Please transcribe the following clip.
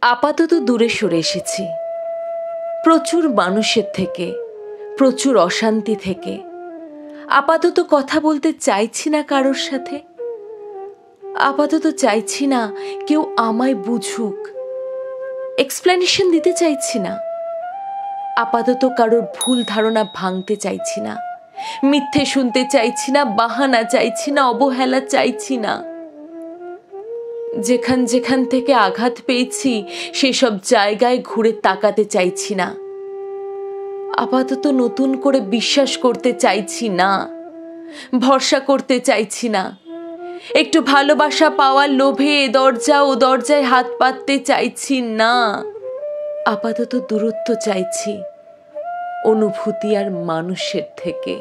আপাতত দূরে সরে এসেছি, প্রচুর মানুষের থেকে, প্রচুর অশান্তি থেকে। আপাতত কথা বলতে চাইছি না কারোর সাথে। আপাতত চাইছি না কেউ আমায় বুঝুক, এক্সপ্লেনেশন দিতে চাইছি না। আপাতত কারোর ভুল ধারণা ভাঙতে চাইছি না, মিথ্যে শুনতে চাইছি না, বাহানা চাইছি না, অবহেলা চাইছি না। যেখান যেখান থেকে আঘাত পেয়েছি সেসব জায়গায় ঘুরে তাকাতে চাইছি না। আপাতত নতুন করে বিশ্বাস করতে চাইছি না, ভরসা করতে চাইছি না। একটু ভালোবাসা পাওয়ার লোভে দরজা ও দরজায় হাত পাততে চাইছি না। আপাতত দূরত্ব চাইছি অনুভূতি আর মানুষের থেকে।